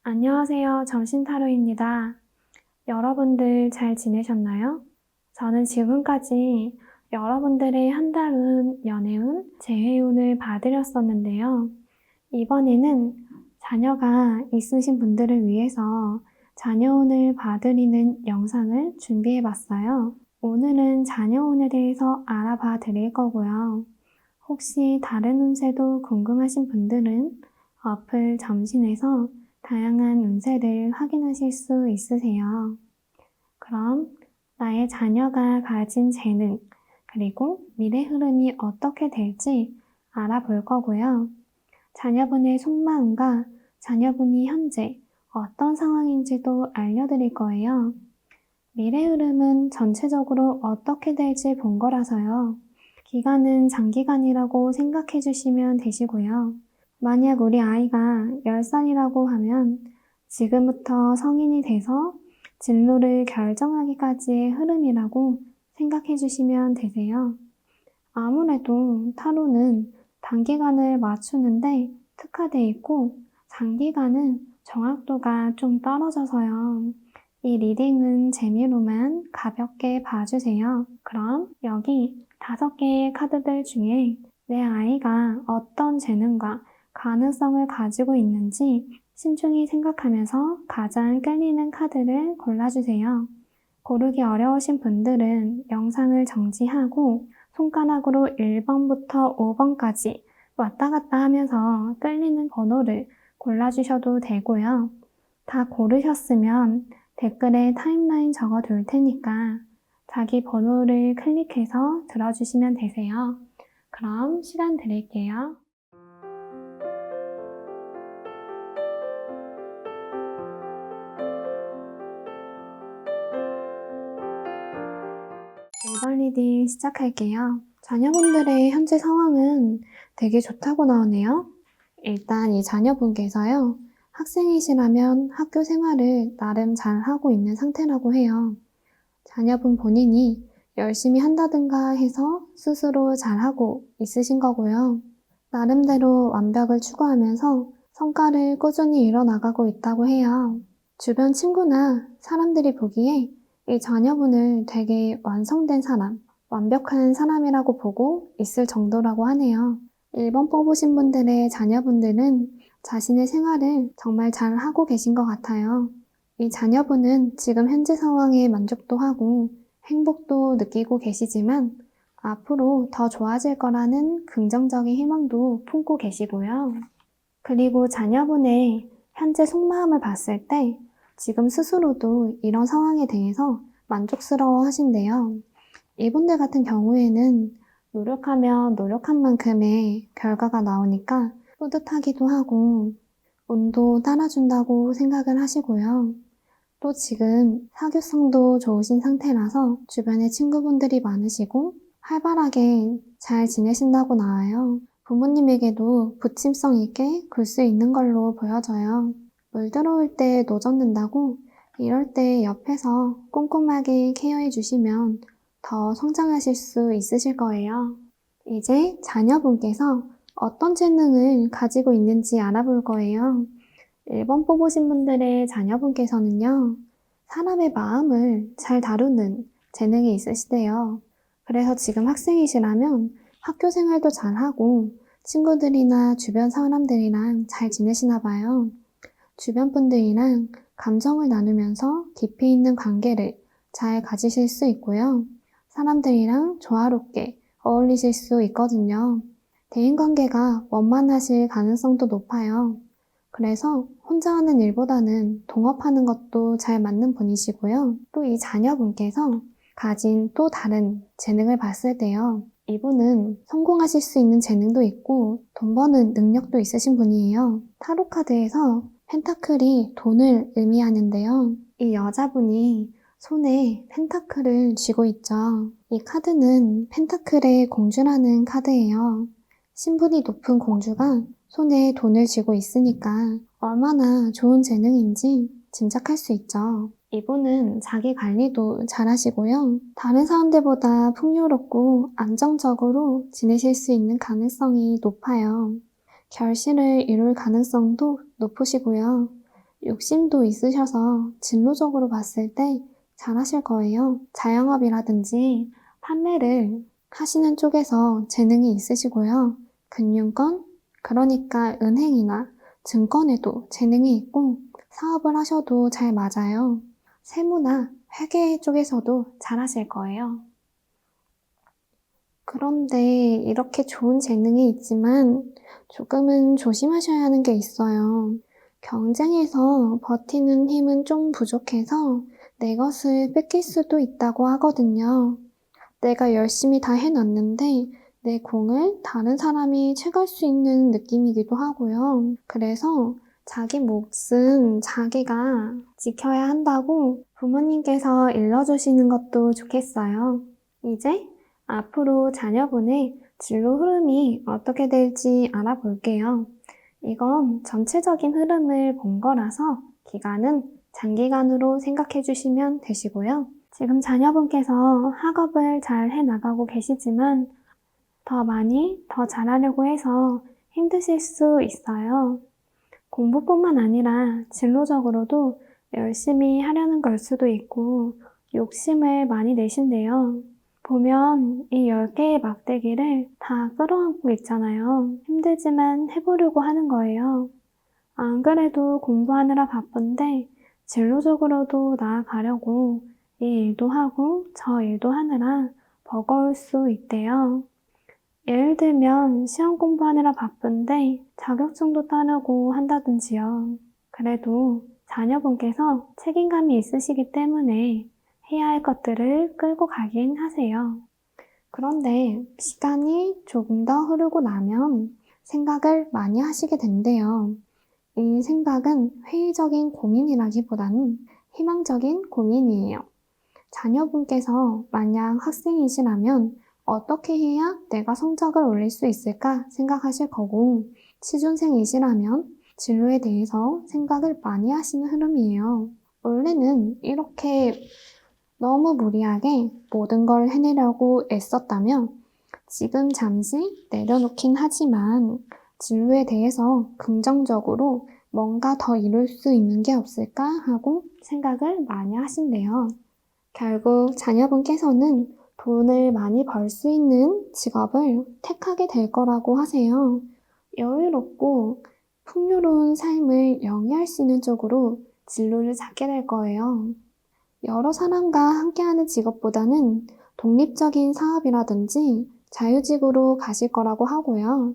안녕하세요. 정신타로입니다. 여러분들 잘 지내셨나요? 저는 지금까지 여러분들의 한 달운 연애운, 재회운을 봐드렸었는데요. 이번에는 자녀가 있으신 분들을 위해서 자녀운을 봐드리는 영상을 준비해봤어요. 오늘은 자녀운에 대해서 알아봐 드릴 거고요. 혹시 다른 운세도 궁금하신 분들은 어플 점신에서 다양한 운세를 확인하실 수 있으세요. 그럼 나의 자녀가 가진 재능, 그리고 미래 흐름이 어떻게 될지 알아볼 거고요. 자녀분의 속마음과 자녀분이 현재 어떤 상황인지도 알려드릴 거예요. 미래 흐름은 전체적으로 어떻게 될지 본 거라서요. 기간은 장기간이라고 생각해 주시면 되시고요. 만약 우리 아이가 10살이라고 하면 지금부터 성인이 돼서 진로를 결정하기까지의 흐름이라고 생각해 주시면 되세요. 아무래도 타로는 단기간을 맞추는데 특화되어 있고 장기간은 정확도가 좀 떨어져서요. 이 리딩은 재미로만 가볍게 봐주세요. 그럼 여기 5개의 카드들 중에 내 아이가 어떤 재능과 가능성을 가지고 있는지 신중히 생각하면서 가장 끌리는 카드를 골라주세요. 고르기 어려우신 분들은 영상을 정지하고 손가락으로 1번부터 5번까지 왔다 갔다 하면서 끌리는 번호를 골라주셔도 되고요. 다 고르셨으면 댓글에 타임라인 적어둘 테니까 자기 번호를 클릭해서 들어주시면 되세요. 그럼 시간 드릴게요. 일번 리딩 시작할게요. 자녀분들의 현재 상황은 되게 좋다고 나오네요. 일단 이 자녀분께서요. 학생이시라면 학교 생활을 나름 잘 하고 있는 상태라고 해요. 자녀분 본인이 열심히 한다든가 해서 스스로 잘하고 있으신 거고요. 나름대로 완벽을 추구하면서 성과를 꾸준히 이뤄나가고 있다고 해요. 주변 친구나 사람들이 보기에 이 자녀분을 되게 완성된 사람, 완벽한 사람이라고 보고 있을 정도라고 하네요. 1번 뽑으신 분들의 자녀분들은 자신의 생활을 정말 잘 하고 계신 것 같아요. 이 자녀분은 지금 현재 상황에 만족도 하고 행복도 느끼고 계시지만 앞으로 더 좋아질 거라는 긍정적인 희망도 품고 계시고요. 그리고 자녀분의 현재 속마음을 봤을 때 지금 스스로도 이런 상황에 대해서 만족스러워 하신대요. 이분들 같은 경우에는 노력하면 노력한 만큼의 결과가 나오니까 뿌듯하기도 하고 운도 따라준다고 생각을 하시고요. 또 지금 사교성도 좋으신 상태라서 주변에 친구분들이 많으시고 활발하게 잘 지내신다고 나와요. 부모님에게도 부침성 있게 굴 수 있는 걸로 보여져요. 물 들어올 때 노젓는다고 이럴 때 옆에서 꼼꼼하게 케어해 주시면 더 성장하실 수 있으실 거예요. 이제 자녀분께서 어떤 재능을 가지고 있는지 알아볼 거예요. 1번 뽑으신 분들의 자녀분께서는요, 사람의 마음을 잘 다루는 재능이 있으시대요. 그래서 지금 학생이시라면 학교 생활도 잘하고 친구들이나 주변 사람들이랑 잘 지내시나 봐요. 주변 분들이랑 감정을 나누면서 깊이 있는 관계를 잘 가지실 수 있고요. 사람들이랑 조화롭게 어울리실 수 있거든요. 대인관계가 원만하실 가능성도 높아요. 그래서 혼자 하는 일보다는 동업하는 것도 잘 맞는 분이시고요. 또 이 자녀분께서 가진 또 다른 재능을 봤을 때요. 이분은 성공하실 수 있는 재능도 있고 돈 버는 능력도 있으신 분이에요. 타로 카드에서 펜타클이 돈을 의미하는데요. 이 여자분이 손에 펜타클을 쥐고 있죠. 이 카드는 펜타클의 공주라는 카드예요. 신분이 높은 공주가 손에 돈을 쥐고 있으니까 얼마나 좋은 재능인지 짐작할 수 있죠. 이분은 자기 관리도 잘하시고요. 다른 사람들보다 풍요롭고 안정적으로 지내실 수 있는 가능성이 높아요. 결실을 이룰 가능성도 높으시고요. 욕심도 있으셔서 진로적으로 봤을 때 잘하실 거예요. 자영업이라든지 판매를 하시는 쪽에서 재능이 있으시고요. 금융권, 그러니까 은행이나 증권에도 재능이 있고 사업을 하셔도 잘 맞아요. 세무나 회계 쪽에서도 잘하실 거예요. 그런데 이렇게 좋은 재능이 있지만 조금은 조심하셔야 하는 게 있어요. 경쟁에서 버티는 힘은 좀 부족해서 내 것을 뺏길 수도 있다고 하거든요. 내가 열심히 다 해놨는데 내 공을 다른 사람이 채갈 수 있는 느낌이기도 하고요. 그래서 자기 몫은 자기가 지켜야 한다고 부모님께서 일러주시는 것도 좋겠어요. 이제 앞으로 자녀분의 진로 흐름이 어떻게 될지 알아볼게요. 이건 전체적인 흐름을 본 거라서 기간은 장기간으로 생각해 주시면 되시고요. 지금 자녀분께서 학업을 잘 해나가고 계시지만 더 많이 더 잘하려고 해서 힘드실 수 있어요. 공부뿐만 아니라 진로적으로도 열심히 하려는 걸 수도 있고 욕심을 많이 내신대요. 보면 이 10개의 막대기를 다 끌어안고 있잖아요. 힘들지만 해보려고 하는 거예요. 안 그래도 공부하느라 바쁜데 진로적으로도 나아가려고 이 일도 하고 저 일도 하느라 버거울 수 있대요. 예를 들면 시험 공부하느라 바쁜데 자격증도 따려고 한다든지요. 그래도 자녀분께서 책임감이 있으시기 때문에 해야 할 것들을 끌고 가긴 하세요. 그런데 시간이 조금 더 흐르고 나면 생각을 많이 하시게 된대요. 이 생각은 회의적인 고민이라기보다는 희망적인 고민이에요. 자녀분께서 만약 학생이시라면 어떻게 해야 내가 성적을 올릴 수 있을까 생각하실 거고, 취준생이시라면 진로에 대해서 생각을 많이 하시는 흐름이에요. 원래는 이렇게 너무 무리하게 모든 걸 해내려고 애썼다면 지금 잠시 내려놓긴 하지만 진로에 대해서 긍정적으로 뭔가 더 이룰 수 있는 게 없을까 하고 생각을 많이 하신대요. 결국 자녀분께서는 돈을 많이 벌 수 있는 직업을 택하게 될 거라고 하세요. 여유롭고 풍요로운 삶을 영위할 수 있는 쪽으로 진로를 잡게 될 거예요. 여러 사람과 함께하는 직업보다는 독립적인 사업이라든지 자유직으로 가실 거라고 하고요.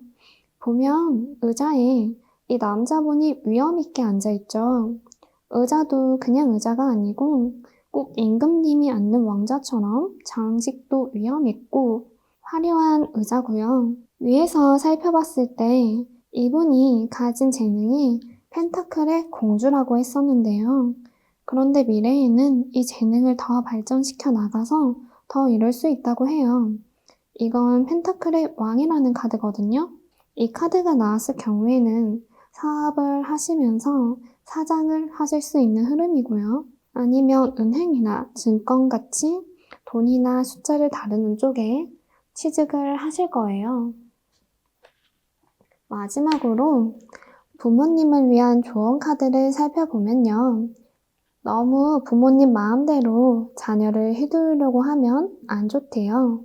보면 의자에 이 남자분이 위험 있게 앉아있죠. 의자도 그냥 의자가 아니고 꼭 임금님이 앉는 왕자처럼 장식도 위험 있고 화려한 의자고요. 위에서 살펴봤을 때 이분이 가진 재능이 펜타클의 공주라고 했었는데요. 그런데 미래에는 이 재능을 더 발전시켜 나가서 더 이룰 수 있다고 해요. 이건 펜타클의 왕이라는 카드거든요. 이 카드가 나왔을 경우에는 사업을 하시면서 사장을 하실 수 있는 흐름이고요. 아니면 은행이나 증권같이 돈이나 숫자를 다루는 쪽에 취직을 하실 거예요. 마지막으로 부모님을 위한 조언 카드를 살펴보면요. 너무 부모님 마음대로 자녀를 휘두르려고 하면 안 좋대요.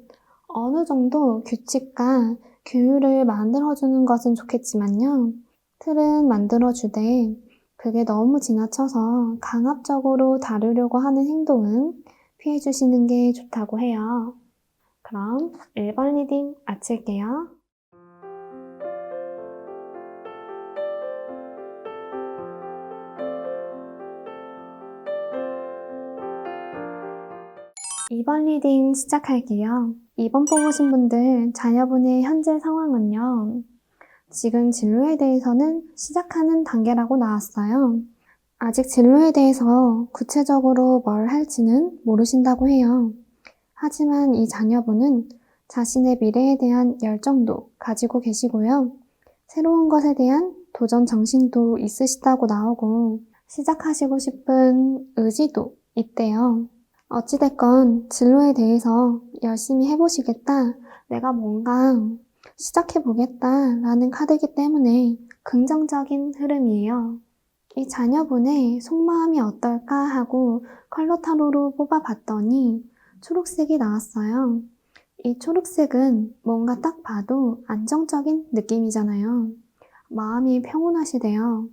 어느 정도 규칙과 규율을 만들어주는 것은 좋겠지만요. 틀은 만들어주되 그게 너무 지나쳐서 강압적으로 다루려고 하는 행동은 피해주시는 게 좋다고 해요. 그럼 1번 리딩 마칠게요. 2번 리딩 시작할게요. 2번 뽑으신 분들 자녀분의 현재 상황은요. 지금 진로에 대해서는 시작하는 단계라고 나왔어요. 아직 진로에 대해서 구체적으로 뭘 할지는 모르신다고 해요. 하지만 이 자녀분은 자신의 미래에 대한 열정도 가지고 계시고요. 새로운 것에 대한 도전 정신도 있으시다고 나오고 시작하시고 싶은 의지도 있대요. 어찌됐건 진로에 대해서 열심히 해보시겠다, 내가 뭔가 시작해보겠다 라는 카드이기 때문에 긍정적인 흐름이에요. 이 자녀분의 속마음이 어떨까 하고 컬러 타로로 뽑아봤더니 초록색이 나왔어요. 이 초록색은 뭔가 딱 봐도 안정적인 느낌이잖아요. 마음이 평온하시대요.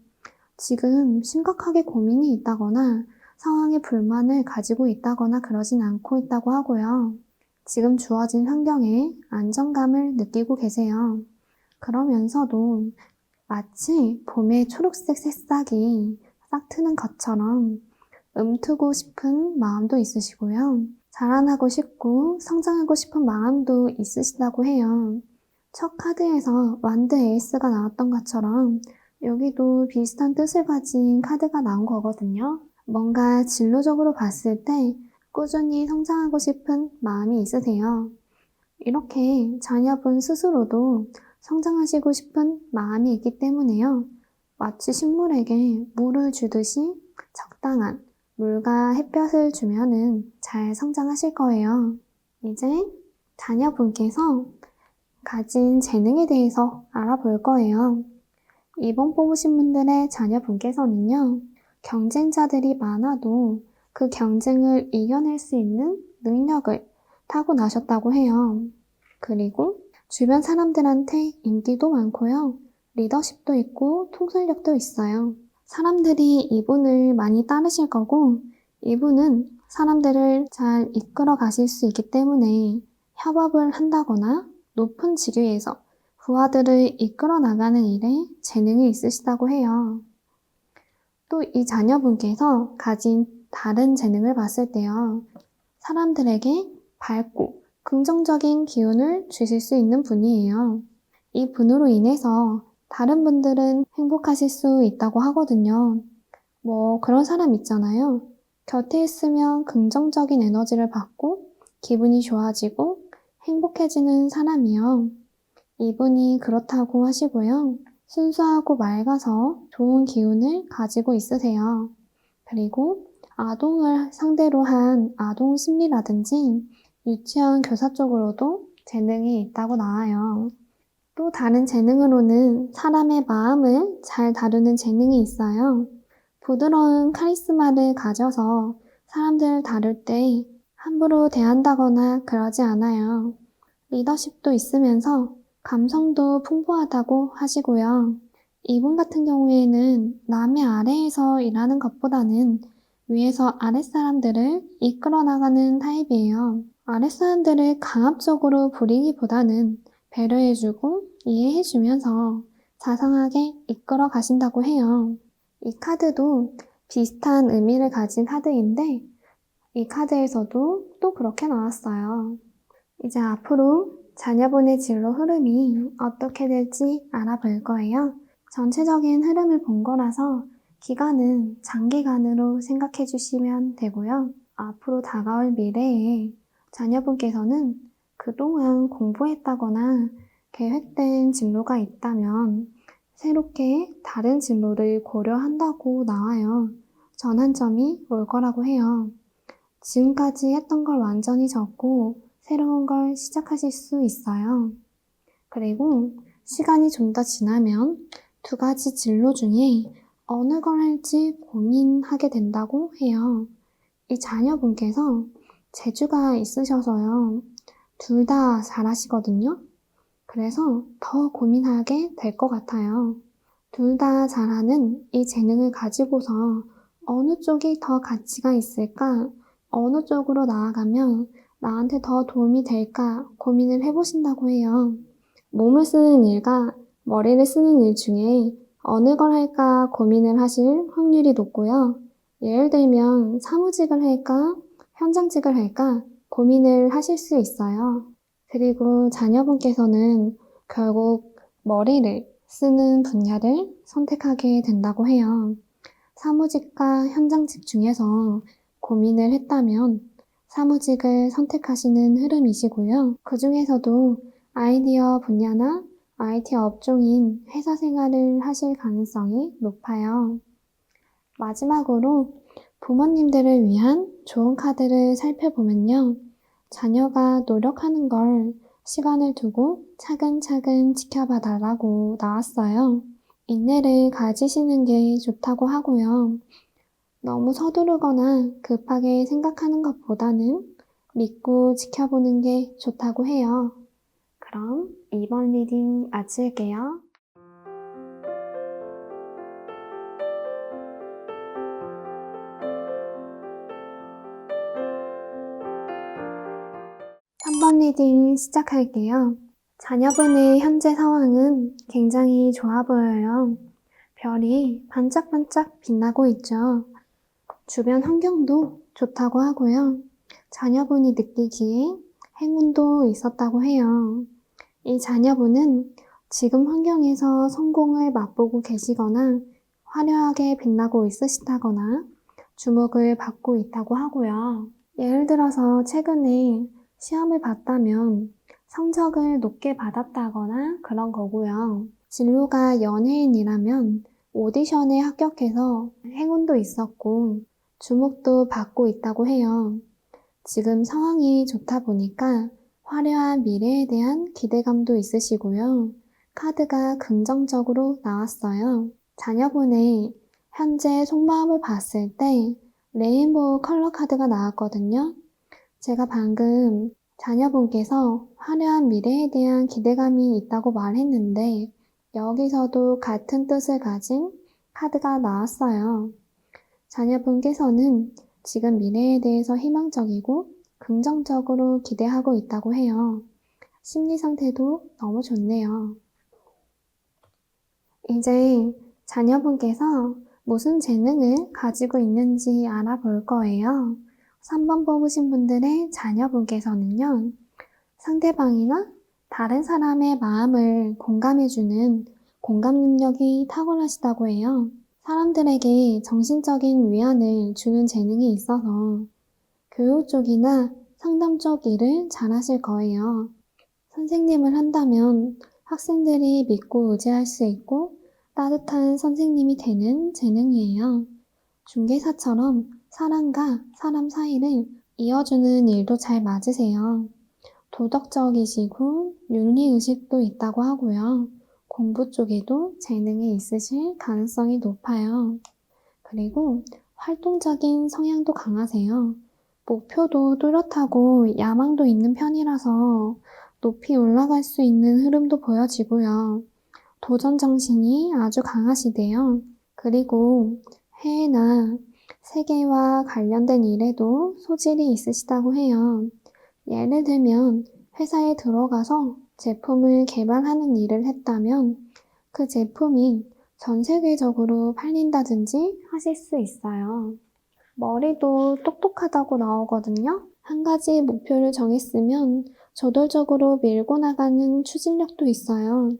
지금 심각하게 고민이 있다거나 상황에 불만을 가지고 있다거나 그러진 않고 있다고 하고요. 지금 주어진 환경에 안정감을 느끼고 계세요. 그러면서도 마치 봄의 초록색 새싹이 싹 트는 것처럼 움트고 싶은 마음도 있으시고요. 자라나고 싶고 성장하고 싶은 마음도 있으시다고 해요. 첫 카드에서 완드 에이스가 나왔던 것처럼 여기도 비슷한 뜻을 가진 카드가 나온 거거든요. 뭔가 진로적으로 봤을 때 꾸준히 성장하고 싶은 마음이 있으세요. 이렇게 자녀분 스스로도 성장하시고 싶은 마음이 있기 때문에요. 마치 식물에게 물을 주듯이 적당한 물과 햇볕을 주면은 잘 성장하실 거예요. 이제 자녀분께서 가진 재능에 대해서 알아볼 거예요. 이번 뽑으신 분들의 자녀분께서는요, 경쟁자들이 많아도 그 경쟁을 이겨낼 수 있는 능력을 타고나셨다고 해요. 그리고 주변 사람들한테 인기도 많고요. 리더십도 있고 통솔력도 있어요. 사람들이 이분을 많이 따르실 거고 이분은 사람들을 잘 이끌어 가실 수 있기 때문에 협업을 한다거나 높은 직위에서 부하들을 이끌어 나가는 일에 재능이 있으시다고 해요. 또 이 자녀분께서 가진 다른 재능을 봤을 때요. 사람들에게 밝고 긍정적인 기운을 주실 수 있는 분이에요. 이 분으로 인해서 다른 분들은 행복하실 수 있다고 하거든요. 그런 사람 있잖아요. 곁에 있으면 긍정적인 에너지를 받고 기분이 좋아지고 행복해지는 사람이요. 이분이 그렇다고 하시고요. 순수하고 맑아서 좋은 기운을 가지고 있으세요. 그리고 아동을 상대로 한 아동 심리라든지 유치원 교사 쪽으로도 재능이 있다고 나와요. 또 다른 재능으로는 사람의 마음을 잘 다루는 재능이 있어요. 부드러운 카리스마를 가져서 사람들을 다룰 때 함부로 대한다거나 그러지 않아요. 리더십도 있으면서 감성도 풍부하다고 하시고요. 이분 같은 경우에는 남의 아래에서 일하는 것보다는 위에서 아랫사람들을 이끌어 나가는 타입이에요. 아랫사람들을 강압적으로 부리기보다는 배려해주고 이해해주면서 자상하게 이끌어 가신다고 해요. 이 카드도 비슷한 의미를 가진 카드인데 이 카드에서도 또 그렇게 나왔어요. 이제 앞으로 자녀분의 진로 흐름이 어떻게 될지 알아볼 거예요. 전체적인 흐름을 본 거라서 기간은 장기간으로 생각해 주시면 되고요. 앞으로 다가올 미래에 자녀분께서는 그동안 공부했다거나 계획된 진로가 있다면 새롭게 다른 진로를 고려한다고 나와요. 전환점이 올 거라고 해요. 지금까지 했던 걸 완전히 접고 새로운 걸 시작하실 수 있어요. 그리고 시간이 좀 더 지나면 두 가지 진로 중에 어느 걸 할지 고민하게 된다고 해요. 이 자녀분께서 재주가 있으셔서요. 둘 다 잘하시거든요. 그래서 더 고민하게 될 것 같아요. 둘 다 잘하는 이 재능을 가지고서 어느 쪽이 더 가치가 있을까? 어느 쪽으로 나아가면 나한테 더 도움이 될까 고민을 해보신다고 해요. 몸을 쓰는 일과 머리를 쓰는 일 중에 어느 걸 할까 고민을 하실 확률이 높고요. 예를 들면 사무직을 할까, 현장직을 할까 고민을 하실 수 있어요. 그리고 자녀분께서는 결국 머리를 쓰는 분야를 선택하게 된다고 해요. 사무직과 현장직 중에서 고민을 했다면 사무직을 선택하시는 흐름이시고요. 그 중에서도 아이디어 분야나 IT 업종인 회사 생활을 하실 가능성이 높아요. 마지막으로 부모님들을 위한 좋은 카드를 살펴보면요. 자녀가 노력하는 걸 시간을 두고 차근차근 지켜봐 달라고 나왔어요. 인내를 가지시는 게 좋다고 하고요. 너무 서두르거나 급하게 생각하는 것보다는 믿고 지켜보는 게 좋다고 해요. 그럼 이번 리딩 마칠게요. 3번 리딩 시작할게요. 자녀분의 현재 상황은 굉장히 좋아 보여요. 별이 반짝반짝 빛나고 있죠. 주변 환경도 좋다고 하고요. 자녀분이 느끼기에 행운도 있었다고 해요. 이 자녀분은 지금 환경에서 성공을 맛보고 계시거나 화려하게 빛나고 있으시다거나 주목을 받고 있다고 하고요. 예를 들어서 최근에 시험을 봤다면 성적을 높게 받았다거나 그런 거고요. 진로가 연예인이라면 오디션에 합격해서 행운도 있었고 주목도 받고 있다고 해요. 지금 상황이 좋다 보니까 화려한 미래에 대한 기대감도 있으시고요. 카드가 긍정적으로 나왔어요. 자녀분의 현재 속마음을 봤을 때 레인보우 컬러 카드가 나왔거든요. 제가 방금 자녀분께서 화려한 미래에 대한 기대감이 있다고 말했는데 여기서도 같은 뜻을 가진 카드가 나왔어요. 자녀분께서는 지금 미래에 대해서 희망적이고 긍정적으로 기대하고 있다고 해요. 심리 상태도 너무 좋네요. 이제 자녀분께서 무슨 재능을 가지고 있는지 알아볼 거예요. 3번 뽑으신 분들의 자녀분께서는요, 상대방이나 다른 사람의 마음을 공감해주는 공감 능력이 탁월하시다고 해요. 사람들에게 정신적인 위안을 주는 재능이 있어서 교육 쪽이나 상담 쪽 일을 잘하실 거예요. 선생님을 한다면 학생들이 믿고 의지할 수 있고 따뜻한 선생님이 되는 재능이에요. 중개사처럼 사람과 사람 사이를 이어주는 일도 잘 맞으세요. 도덕적이시고 윤리의식도 있다고 하고요. 공부 쪽에도 재능이 있으실 가능성이 높아요. 그리고 활동적인 성향도 강하세요. 목표도 뚜렷하고 야망도 있는 편이라서 높이 올라갈 수 있는 흐름도 보여지고요. 도전 정신이 아주 강하시대요. 그리고 해외나 세계와 관련된 일에도 소질이 있으시다고 해요. 예를 들면 회사에 들어가서 제품을 개발하는 일을 했다면 그 제품이 전 세계적으로 팔린다든지 하실 수 있어요. 머리도 똑똑하다고 나오거든요. 한 가지 목표를 정했으면 저돌적으로 밀고 나가는 추진력도 있어요.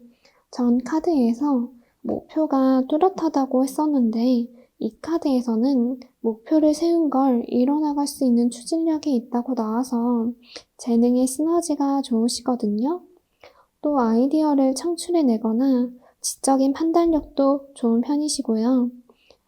전 카드에서 목표가 뚜렷하다고 했었는데 이 카드에서는 목표를 세운 걸 이뤄나갈 수 있는 추진력이 있다고 나와서 재능의 시너지가 좋으시거든요. 또 아이디어를 창출해내거나 지적인 판단력도 좋은 편이시고요.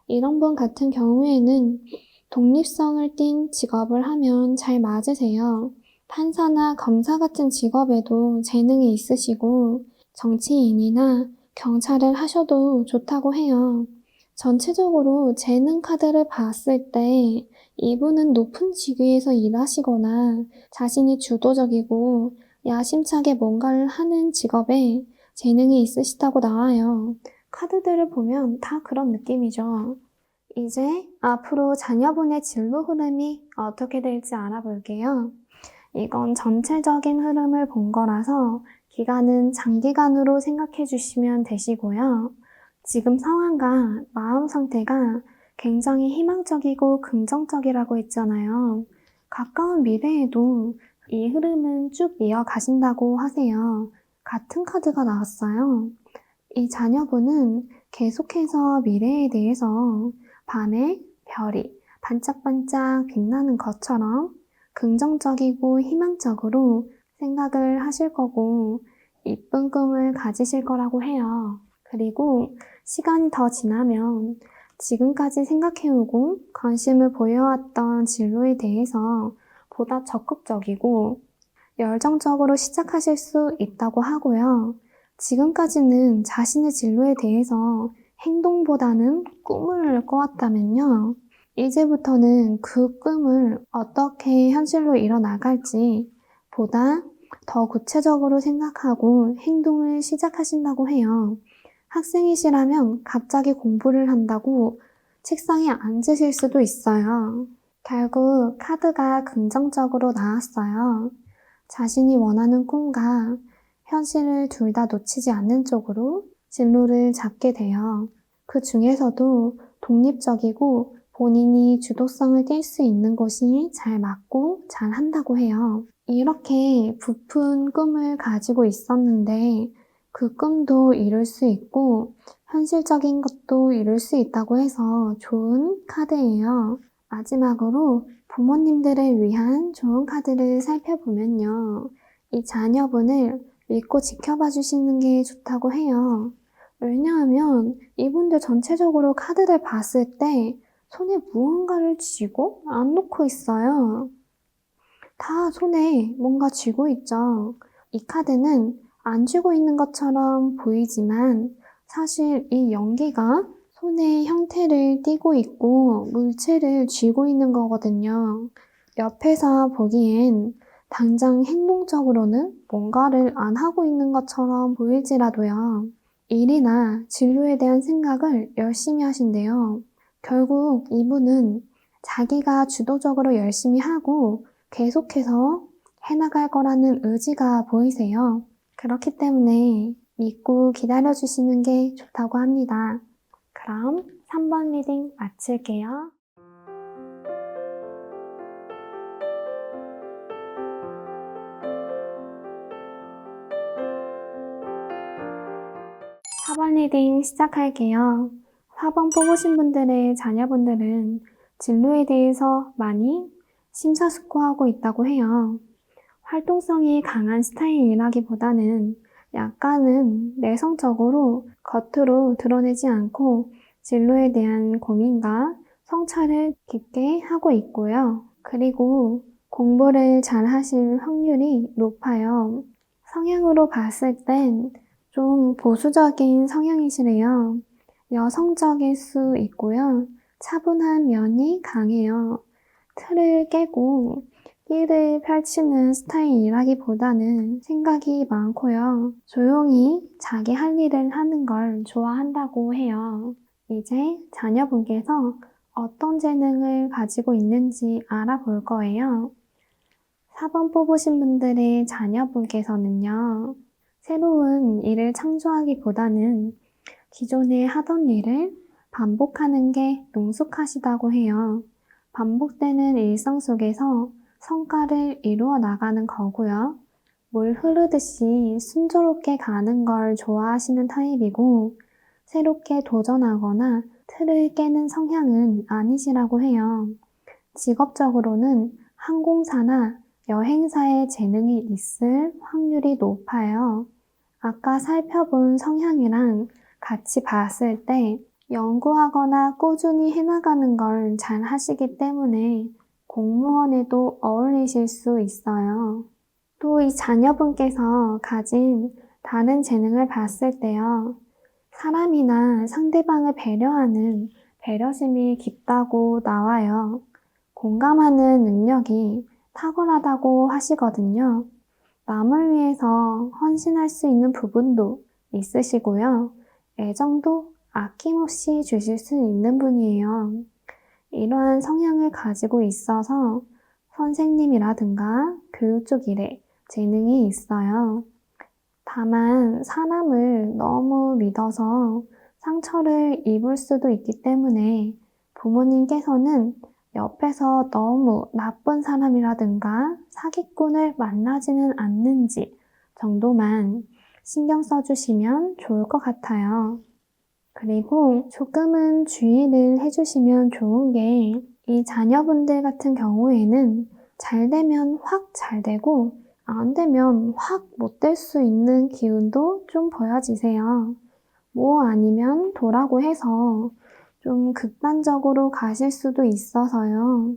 이런 분 같은 경우에는 독립성을 띤 직업을 하면 잘 맞으세요. 판사나 검사 같은 직업에도 재능이 있으시고 정치인이나 경찰을 하셔도 좋다고 해요. 전체적으로 재능 카드를 봤을 때 이분은 높은 직위에서 일하시거나 자신이 주도적이고 야심차게 뭔가를 하는 직업에 재능이 있으시다고 나와요. 카드들을 보면 다 그런 느낌이죠. 이제 앞으로 자녀분의 진로 흐름이 어떻게 될지 알아볼게요. 이건 전체적인 흐름을 본 거라서 기간은 장기간으로 생각해 주시면 되시고요. 지금 상황과 마음 상태가 굉장히 희망적이고 긍정적이라고 했잖아요. 가까운 미래에도 이 흐름은 쭉 이어가신다고 하세요. 같은 카드가 나왔어요. 이 자녀분은 계속해서 미래에 대해서 밤에 별이 반짝반짝 빛나는 것처럼 긍정적이고 희망적으로 생각을 하실 거고 이쁜 꿈을 가지실 거라고 해요. 그리고 시간이 더 지나면 지금까지 생각해오고 관심을 보여왔던 진로에 대해서 보다 적극적이고 열정적으로 시작하실 수 있다고 하고요. 지금까지는 자신의 진로에 대해서 행동보다는 꿈을 꿔왔다면요. 이제부터는 그 꿈을 어떻게 현실로 이뤄나갈지 보다 더 구체적으로 생각하고 행동을 시작하신다고 해요. 학생이시라면 갑자기 공부를 한다고 책상에 앉으실 수도 있어요. 결국 카드가 긍정적으로 나왔어요. 자신이 원하는 꿈과 현실을 둘 다 놓치지 않는 쪽으로 진로를 잡게 돼요. 그 중에서도 독립적이고 본인이 주도성을 띨 수 있는 곳이 잘 맞고 잘 한다고 해요. 이렇게 부푼 꿈을 가지고 있었는데 그 꿈도 이룰 수 있고 현실적인 것도 이룰 수 있다고 해서 좋은 카드예요. 마지막으로 부모님들을 위한 좋은 카드를 살펴보면요. 이 자녀분을 믿고 지켜봐 주시는 게 좋다고 해요. 왜냐하면 이분들 전체적으로 카드를 봤을 때 손에 무언가를 쥐고 안 놓고 있어요. 다 손에 뭔가 쥐고 있죠. 이 카드는 안 쥐고 있는 것처럼 보이지만 사실 이 연기가 손의 형태를 띠고 있고 물체를 쥐고 있는 거거든요. 옆에서 보기엔 당장 행동적으로는 뭔가를 안 하고 있는 것처럼 보일지라도요. 일이나 진로에 대한 생각을 열심히 하신대요. 결국 이분은 자기가 주도적으로 열심히 하고 계속해서 해나갈 거라는 의지가 보이세요. 그렇기 때문에 믿고 기다려주시는 게 좋다고 합니다. 그럼 3번 리딩 마칠게요. 4번 리딩 시작할게요. 4번 뽑으신 분들의 자녀분들은 진로에 대해서 많이 심사숙고하고 있다고 해요. 활동성이 강한 스타일이라기보다는 약간은 내성적으로 겉으로 드러내지 않고 진로에 대한 고민과 성찰을 깊게 하고 있고요. 그리고 공부를 잘 하실 확률이 높아요. 성향으로 봤을 땐 좀 보수적인 성향이시래요. 여성적일 수 있고요. 차분한 면이 강해요. 틀을 깨고 끼를 펼치는 스타일이라기보다는 생각이 많고요. 조용히 자기 할 일을 하는 걸 좋아한다고 해요. 이제 자녀분께서 어떤 재능을 가지고 있는지 알아볼 거예요. 4번 뽑으신 분들의 자녀분께서는요. 새로운 일을 창조하기보다는 기존에 하던 일을 반복하는 게 능숙하시다고 해요. 반복되는 일상 속에서 성과를 이루어 나가는 거고요. 물 흐르듯이 순조롭게 가는 걸 좋아하시는 타입이고, 새롭게 도전하거나 틀을 깨는 성향은 아니시라고 해요. 직업적으로는 항공사나 여행사에 재능이 있을 확률이 높아요. 아까 살펴본 성향이랑 같이 봤을 때 연구하거나 꾸준히 해나가는 걸 잘 하시기 때문에 공무원에도 어울리실 수 있어요. 또 이 자녀분께서 가진 다른 재능을 봤을 때요. 사람이나 상대방을 배려하는 배려심이 깊다고 나와요. 공감하는 능력이 탁월하다고 하시거든요. 남을 위해서 헌신할 수 있는 부분도 있으시고요. 애정도 아낌없이 주실 수 있는 분이에요. 이러한 성향을 가지고 있어서 선생님이라든가 교육 쪽 일에 재능이 있어요. 다만 사람을 너무 믿어서 상처를 입을 수도 있기 때문에 부모님께서는 옆에서 너무 나쁜 사람이라든가 사기꾼을 만나지는 않는지 정도만 신경 써주시면 좋을 것 같아요. 그리고 조금은 주의를 해주시면 좋은 게 이 자녀분들 같은 경우에는 잘 되면 확 잘 되고 안 되면 확 못 될 수 있는 기운도 좀 보여지세요. 뭐 아니면 도라고 해서 좀 극단적으로 가실 수도 있어서요.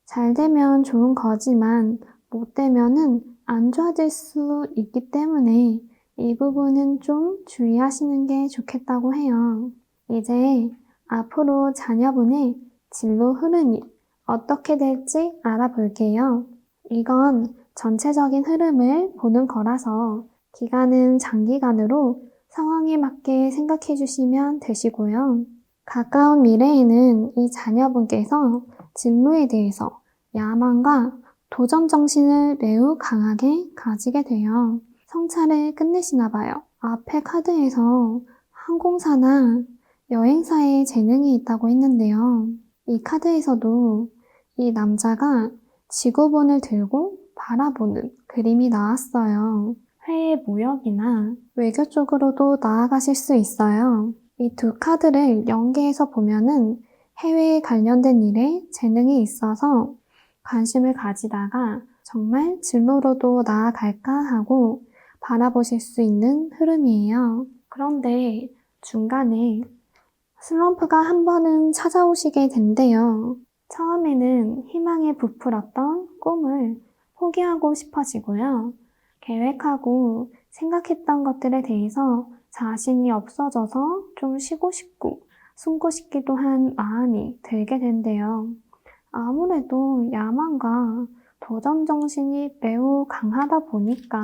잘 되면 좋은 거지만 못 되면은 안 좋아질 수 있기 때문에 이 부분은 좀 주의하시는 게 좋겠다고 해요. 이제 앞으로 자녀분의 진로 흐름이 어떻게 될지 알아볼게요. 이건 전체적인 흐름을 보는 거라서 기간은 장기간으로 상황에 맞게 생각해 주시면 되시고요. 가까운 미래에는 이 자녀분께서 진로에 대해서 야망과 도전 정신을 매우 강하게 가지게 돼요. 성찰을 끝내시나 봐요. 앞에 카드에서 항공사나 여행사에 재능이 있다고 했는데요. 이 카드에서도 이 남자가 지구본을 들고 바라보는 그림이 나왔어요. 해외 무역이나 외교 쪽으로도 나아가실 수 있어요. 이 두 카드를 연계해서 보면은 해외에 관련된 일에 재능이 있어서 관심을 가지다가 정말 진로로도 나아갈까 하고 바라보실 수 있는 흐름이에요. 그런데 중간에 슬럼프가 한 번은 찾아오시게 된대요. 처음에는 희망에 부풀었던 꿈을 포기하고 싶어지고요. 계획하고 생각했던 것들에 대해서 자신이 없어져서 좀 쉬고 싶고 숨고 싶기도 한 마음이 들게 된대요. 아무래도 야망과 도전 정신이 매우 강하다 보니까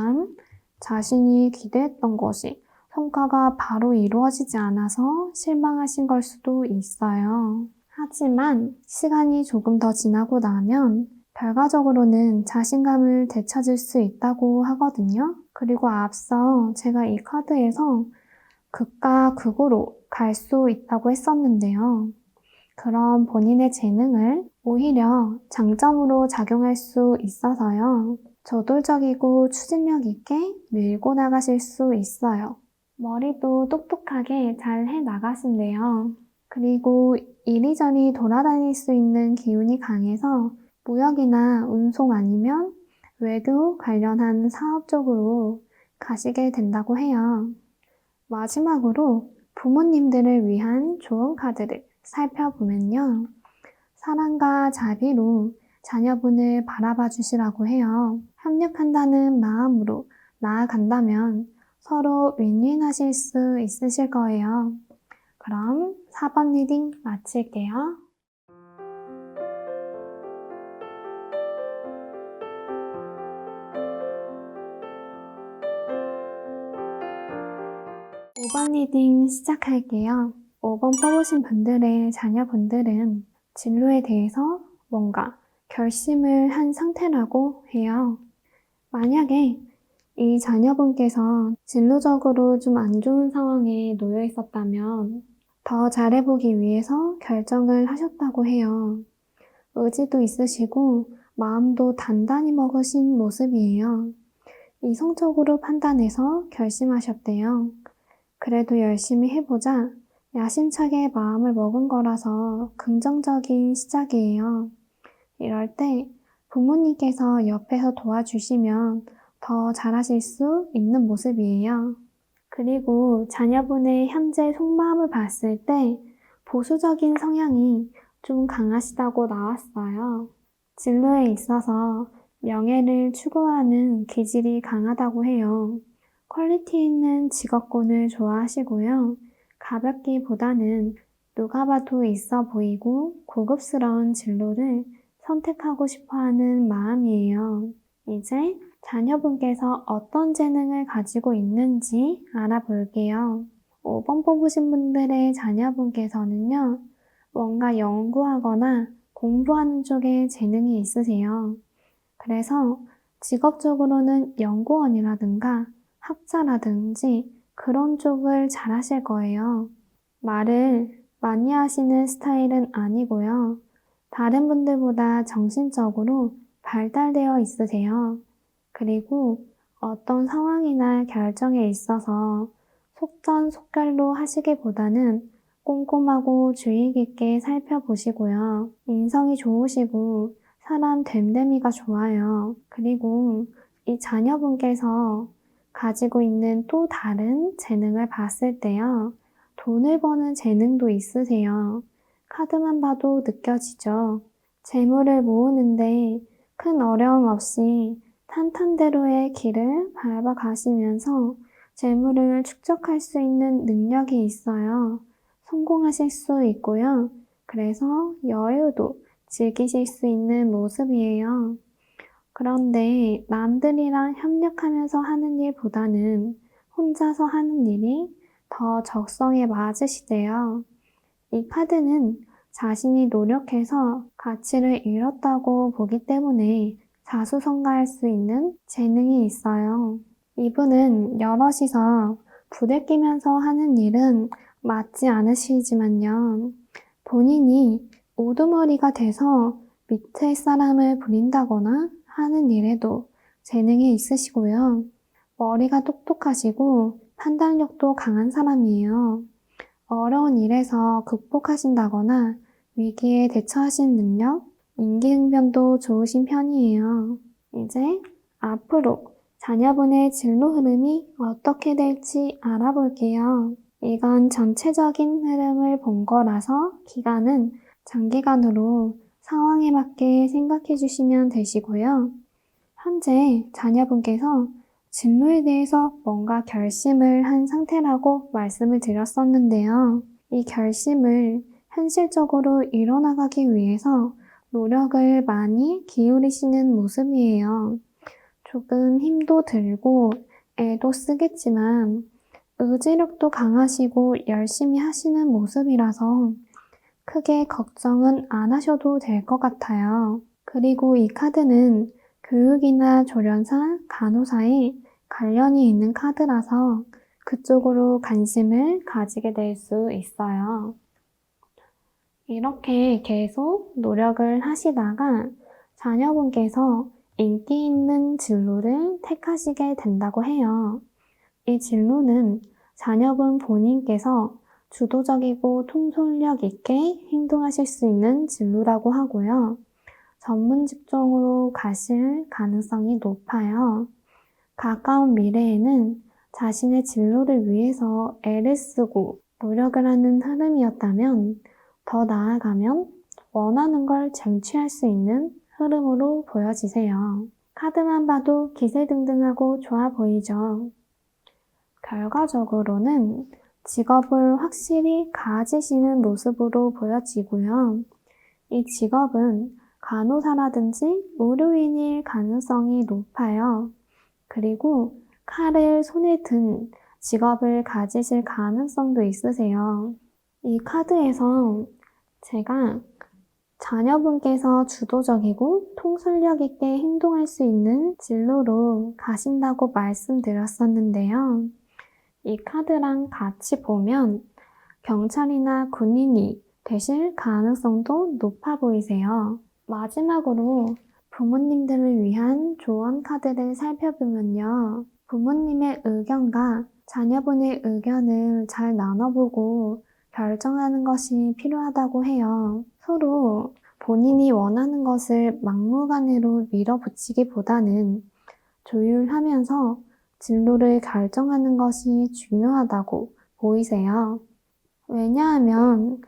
자신이 기대했던 것이 성과가 바로 이루어지지 않아서 실망하신 걸 수도 있어요. 하지만 시간이 조금 더 지나고 나면 결과적으로는 자신감을 되찾을 수 있다고 하거든요. 그리고 앞서 제가 이 카드에서 극과 극으로 갈 수 있다고 했었는데요. 그런 본인의 재능을 오히려 장점으로 작용할 수 있어서요. 저돌적이고 추진력 있게 밀고 나가실 수 있어요. 머리도 똑똑하게 잘 해 나가신대요. 그리고 이리저리 돌아다닐 수 있는 기운이 강해서 무역이나 운송 아니면 외교 관련한 사업 쪽으로 가시게 된다고 해요. 마지막으로 부모님들을 위한 좋은 카드를 살펴보면요. 사랑과 자비로 자녀분을 바라봐 주시라고 해요. 협력한다는 마음으로 나아간다면 서로 윈윈하실 수 있으실 거예요. 그럼 4번 리딩 마칠게요. 5번 리딩 시작할게요. 5번 뽑으신 분들의 자녀분들은 진로에 대해서 뭔가 결심을 한 상태라고 해요. 만약에 이 자녀분께서 진로적으로 좀 안 좋은 상황에 놓여 있었다면 더 잘해보기 위해서 결정을 하셨다고 해요. 의지도 있으시고 마음도 단단히 먹으신 모습이에요. 이성적으로 판단해서 결심하셨대요. 그래도 열심히 해보자 야심차게 마음을 먹은 거라서 긍정적인 시작이에요. 이럴 때 부모님께서 옆에서 도와주시면 더 잘하실 수 있는 모습이에요. 그리고 자녀분의 현재 속마음을 봤을 때 보수적인 성향이 좀 강하시다고 나왔어요. 진로에 있어서 명예를 추구하는 기질이 강하다고 해요. 퀄리티 있는 직업군을 좋아하시고요. 가볍기보다는 누가 봐도 있어 보이고 고급스러운 진로를 선택하고 싶어 하는 마음이에요. 이제 자녀분께서 어떤 재능을 가지고 있는지 알아볼게요. 5번 뽑으신 분들의 자녀분께서는요, 뭔가 연구하거나 공부하는 쪽에 재능이 있으세요. 그래서 직업적으로는 연구원이라든가 학자라든지 그런 쪽을 잘 하실 거예요. 말을 많이 하시는 스타일은 아니고요. 다른 분들보다 정신적으로 발달되어 있으세요. 그리고 어떤 상황이나 결정에 있어서 속전속결로 하시기보다는 꼼꼼하고 주의 깊게 살펴보시고요. 인성이 좋으시고 사람 됨됨이가 좋아요. 그리고 이 자녀분께서 가지고 있는 또 다른 재능을 봤을 때요. 돈을 버는 재능도 있으세요. 카드만 봐도 느껴지죠. 재물을 모으는데 큰 어려움 없이 탄탄대로의 길을 밟아 가시면서 재물을 축적할 수 있는 능력이 있어요. 성공하실 수 있고요. 그래서 여유도 즐기실 수 있는 모습이에요. 그런데 남들이랑 협력하면서 하는 일보다는 혼자서 하는 일이 더 적성에 맞으시대요. 이 카드는 자신이 노력해서 가치를 잃었다고 보기 때문에 자수성가할 수 있는 재능이 있어요. 이분은 여럿이서 부대끼면서 하는 일은 맞지 않으시지만요. 본인이 우두머리가 돼서 밑에 사람을 부린다거나 하는 일에도 재능이 있으시고요. 머리가 똑똑하시고 판단력도 강한 사람이에요. 어려운 일에서 극복하신다거나 위기에 대처하신 능력, 임기응변도 좋으신 편이에요. 이제 앞으로 자녀분의 진로 흐름이 어떻게 될지 알아볼게요. 이건 전체적인 흐름을 본 거라서 기간은 장기간으로 상황에 맞게 생각해 주시면 되시고요. 현재 자녀분께서 진로에 대해서 뭔가 결심을 한 상태라고 말씀을 드렸었는데요. 이 결심을 현실적으로 이뤄나가기 위해서 노력을 많이 기울이시는 모습이에요. 조금 힘도 들고 애도 쓰겠지만 의지력도 강하시고 열심히 하시는 모습이라서 크게 걱정은 안 하셔도 될 것 같아요. 그리고 이 카드는 교육이나 조련사, 간호사에 관련이 있는 카드라서 그쪽으로 관심을 가지게 될 수 있어요. 이렇게 계속 노력을 하시다가 자녀분께서 인기 있는 진로를 택하시게 된다고 해요. 이 진로는 자녀분 본인께서 주도적이고 통솔력 있게 행동하실 수 있는 진로라고 하고요. 전문 직종으로 가실 가능성이 높아요. 가까운 미래에는 자신의 진로를 위해서 애를 쓰고 노력을 하는 흐름이었다면 더 나아가면 원하는 걸 쟁취할 수 있는 흐름으로 보여지세요. 카드만 봐도 기세등등하고 좋아 보이죠? 결과적으로는 직업을 확실히 가지시는 모습으로 보여지고요. 이 직업은 간호사라든지 의료인일 가능성이 높아요. 그리고 칼을 손에 든 직업을 가지실 가능성도 있으세요. 이 카드에서 제가 자녀분께서 주도적이고 통솔력 있게 행동할 수 있는 진로로 가신다고 말씀드렸었는데요. 이 카드랑 같이 보면 경찰이나 군인이 되실 가능성도 높아 보이세요. 마지막으로 부모님들을 위한 조언 카드를 살펴보면요. 부모님의 의견과 자녀분의 의견을 잘 나눠보고 결정하는 것이 필요하다고 해요. 서로 본인이 원하는 것을 막무가내로 밀어붙이기보다는 조율하면서 진로를 결정하는 것이 중요하다고 보이세요. 왜냐하면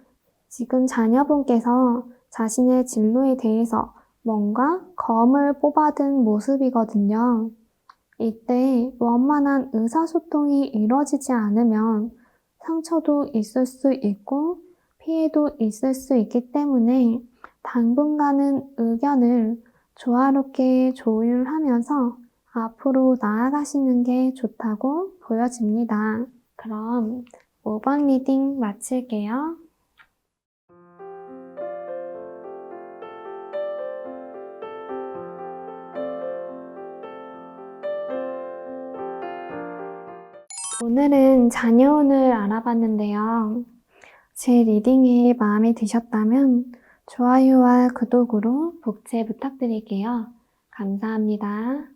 지금 자녀분께서 자신의 진로에 대해서 뭔가 검을 뽑아든 모습이거든요. 이때 원만한 의사소통이 이루어지지 않으면 상처도 있을 수 있고 피해도 있을 수 있기 때문에 당분간은 의견을 조화롭게 조율하면서 앞으로 나아가시는 게 좋다고 보여집니다. 그럼 5번 리딩 마칠게요. 오늘은 자녀운을 알아봤는데요. 제 리딩이 마음에 드셨다면 좋아요와 구독으로 복제 부탁드릴게요. 감사합니다.